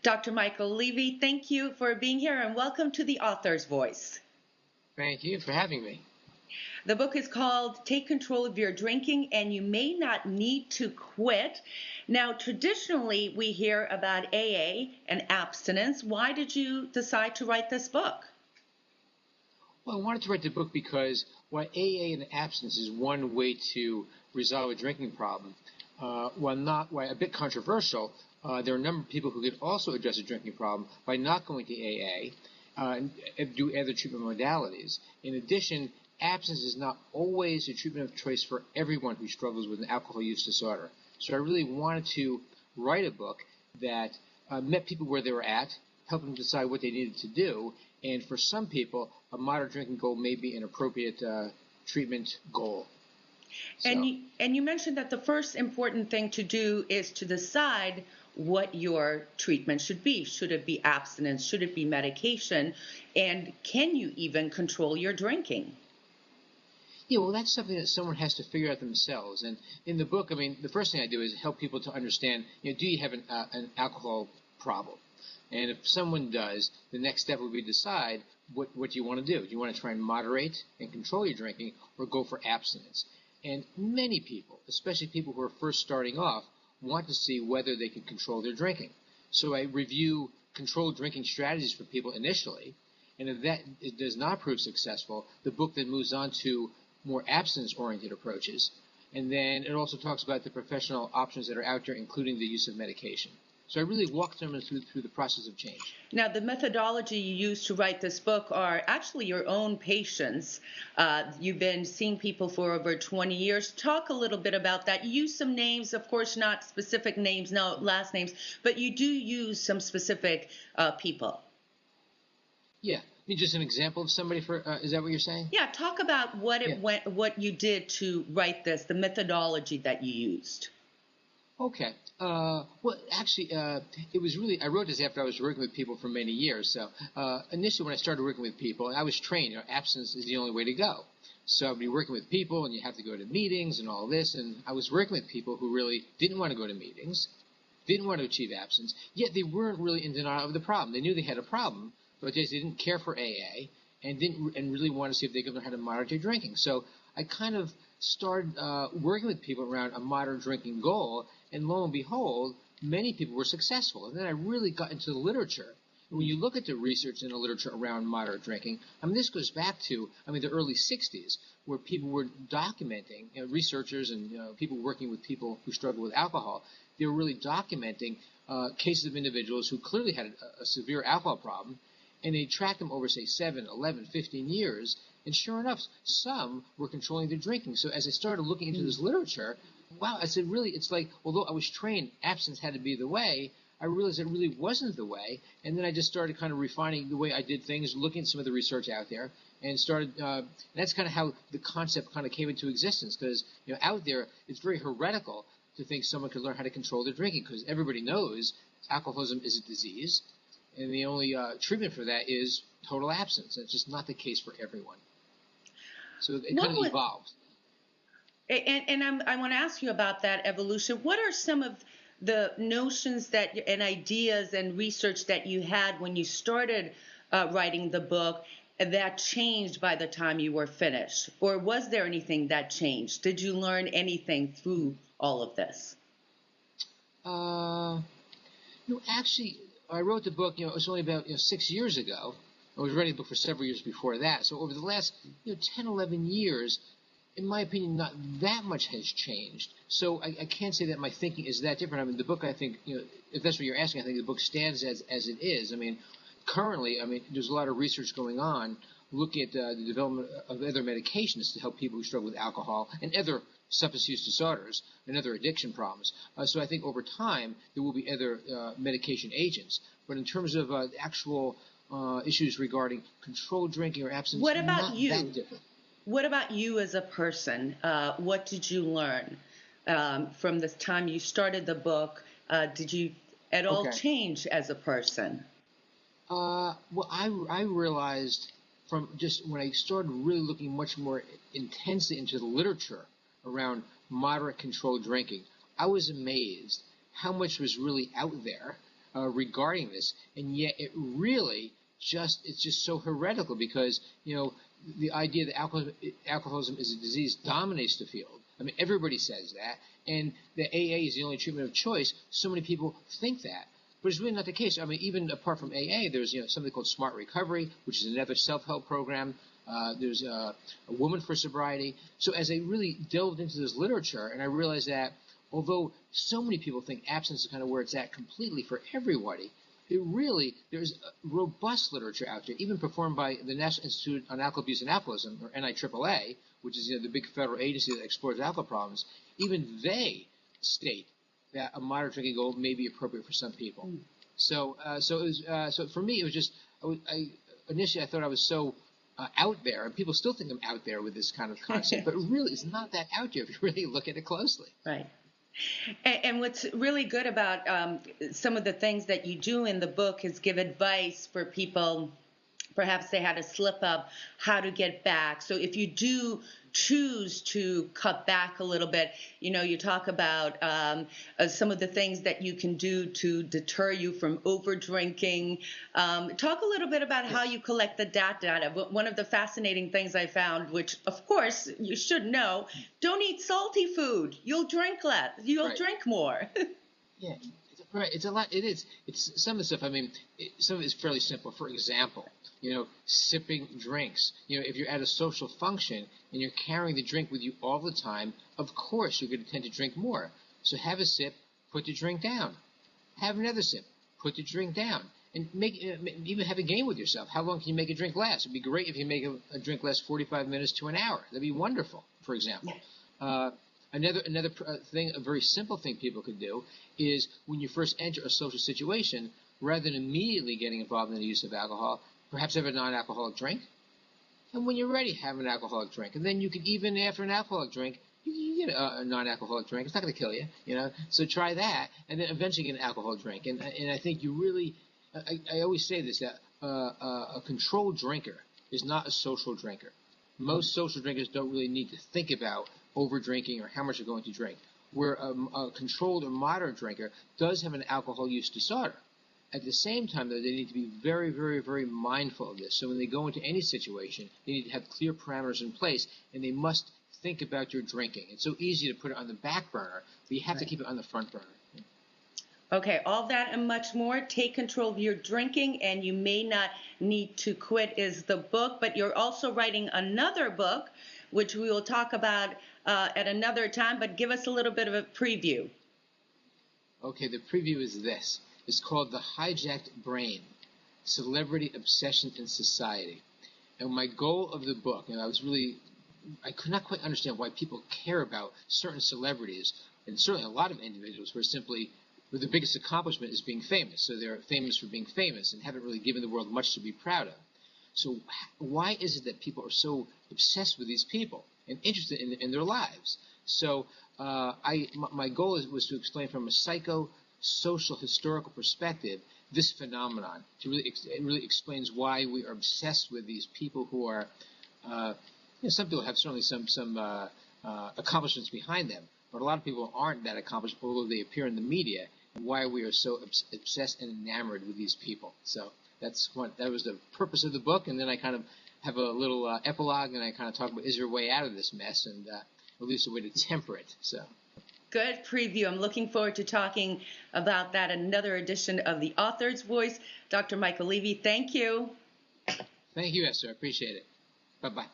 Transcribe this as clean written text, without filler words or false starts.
Dr. Michael Levy, thank you for being here and welcome to the Author's Voice. Thank you for having me. The book is called Take Control of Your Drinking and You May Not Need to Quit. Now, traditionally, we hear about AA and abstinence. Why did you decide to write this book? Well, I wanted to write the book because while AA and abstinence is one way to resolve a drinking problem, while a bit controversial, there are a number of people who could also address a drinking problem by not going to AA and do other treatment modalities. In addition, abstinence is not always a treatment of choice for everyone who struggles with an alcohol use disorder. So I really wanted to write a book that met people where they were at, helped them decide what they needed to do, and for some people, a moderate drinking goal may be an appropriate treatment goal. And you mentioned that the first important thing to do is to decide what your treatment should be. Should it be abstinence? Should it be medication? And can you even control your drinking? Yeah, well, that's something that someone has to figure out themselves. And in the book, the first thing I do is help people to understand, do you have an alcohol problem? And if someone does, the next step will be to decide what do you want to do. Do you want to try and moderate and control your drinking or go for abstinence? And many people, especially people who are first starting off, want to see whether they can control their drinking. So I review controlled drinking strategies for people initially, and if that it does not prove successful, the book then moves on to more abstinence-oriented approaches. And then it also talks about the professional options that are out there, including the use of medication. So I really walk them through the process of change. Now, the methodology you used to write this book are actually your own patients. You've been seeing people for over 20 years. Talk a little bit about that. You use some names, of course, not specific names, no last names, but you do use some specific people. Yeah. Just an example of somebody is that what you're saying? Yeah, talk about what you did to write this, the methodology that you used. Okay. Well, actually, it was really, I wrote this after I was working with people for many years. So initially when I started working with people, I was trained, abstinence is the only way to go. So I'd be working with people and you have to go to meetings and all this. And I was working with people who really didn't want to go to meetings, didn't want to achieve abstinence, yet they weren't really in denial of the problem. They knew they had a problem, but they didn't care for AA and really want to see if they could learn how to moderate their drinking. So I kind of started working with people around a moderate drinking goal, and lo and behold, many people were successful. And then I really got into the literature. And when you look at the research in the literature around moderate drinking, this goes back to, the early 60s, where people were documenting, researchers and people working with people who struggle with alcohol, they were really documenting cases of individuals who clearly had a severe alcohol problem, and they tracked them over, say, 7, 11, 15 years, and sure enough, some were controlling their drinking. So as I started looking into this literature, wow, I said, really, it's like, although I was trained abstinence had to be the way, I realized it really wasn't the way, and then I just started kind of refining the way I did things, looking at some of the research out there, and started, and that's kind of how the concept kind of came into existence, because, out there, it's very heretical to think someone could learn how to control their drinking, because everybody knows alcoholism is a disease, and the only treatment for that is total abstinence. It's just not the case for everyone. So it kind of evolved. And I want to ask you about that evolution. What are some of the notions and ideas and research that you had when you started writing the book that changed by the time you were finished? Or was there anything that changed? Did you learn anything through all of this? Actually, I wrote the book, it was only about 6 years ago. I was writing the book for several years before that. So over the last 10, 11 years, in my opinion, not that much has changed. So I can't say that my thinking is that different. The book, I think, if that's what you're asking, I think the book stands as it is. Currently, there's a lot of research going on looking at the development of other medications to help people who struggle with alcohol and other substance use disorders and other addiction problems. So I think over time there will be other medication agents. But in terms of actual issues regarding controlled drinking or abstinence, what about not you? That different. What about you as a person? What did you learn from the time you started the book? Did you at all change as a person? Well, I realized from just when I started really looking much more intensely into the literature around moderate controlled drinking, I was amazed how much was really out there regarding this, and yet it's just so heretical because the idea that alcoholism is a disease dominates the field. I mean, everybody says that, and the AA is the only treatment of choice. So many people think that, but it's really not the case. I mean, even apart from AA, there's something called Smart Recovery, which is another self-help program. There's a Woman for Sobriety. So as I really delved into this literature, and I realized that although so many people think abstinence is kind of where it's at completely for everybody, there's robust literature out there, even performed by the National Institute on Alcohol Abuse and Alcoholism, or NIAAA, which is the big federal agency that explores alcohol problems. Even they state that a moderate drinking goal may be appropriate for some people. So for me, it was just initially I thought I was so out there, and people still think I'm out there with this kind of concept, but really it's not that out there if you really look at it closely. Right. And what's really good about some of the things that you do in the book is give advice for people. Perhaps they had a slip up, how to get back. So if you do choose to cut back a little bit, you talk about some of the things that you can do to deter you from over drinking. Talk a little bit about how you collect the data. One of the fascinating things I found, which of course you should know, don't eat salty food. You'll drink less. You'll drink more. Yeah. Right, it's a lot. It is. It's some of the stuff. I mean, some of it is fairly simple. For example, sipping drinks. If you're at a social function and you're carrying the drink with you all the time, of course you're going to tend to drink more. So have a sip, put the drink down. Have another sip, put the drink down, and even have a game with yourself. How long can you make a drink last? It'd be great if you make a drink last 45 minutes to an hour. That'd be wonderful. For example. Another thing, a very simple thing people could do is when you first enter a social situation, rather than immediately getting involved in the use of alcohol, perhaps have a non-alcoholic drink. And when you're ready, have an alcoholic drink. And then you can, even after an alcoholic drink, you get a non-alcoholic drink. It's not going to kill you, So try that, and then eventually get an alcoholic drink. And I think you really, I always say this, that a controlled drinker is not a social drinker. Most social drinkers don't really need to think about over drinking or how much they're going to drink, where a controlled or moderate drinker does have an alcohol use disorder. At the same time, though, they need to be very, very, very mindful of this. So when they go into any situation, they need to have clear parameters in place, and they must think about your drinking. It's so easy to put it on the back burner, but you have to keep it on the front burner. Okay, all that and much more. Take control of your drinking, and you may not need to quit is the book, but you're also writing another book, which we will talk about at another time, but give us a little bit of a preview. Okay, the preview is this. It's called The Hijacked Brain, Celebrity Obsession in Society. And my goal of the book, I could not quite understand why people care about certain celebrities, and certainly a lot of individuals who are the biggest accomplishment is being famous. So they're famous for being famous and haven't really given the world much to be proud of. So why is it that people are so obsessed with these people and interested in their lives? So my goal was to explain from a psycho-social historical perspective this phenomenon. It really explains why we are obsessed with these people who are, some people have certainly some accomplishments behind them, but a lot of people aren't that accomplished, although they appear in the media, and why we are so obsessed and enamored with these people. So that was the purpose of the book, and then I kind of have a little epilogue, and I kind of talk about is there a way out of this mess, and at least a way to temper it. So. Good preview. I'm looking forward to talking about that in another edition of The Author's Voice. Dr. Michael Levy, thank you. Thank you, Eszter. I appreciate it. Bye-bye.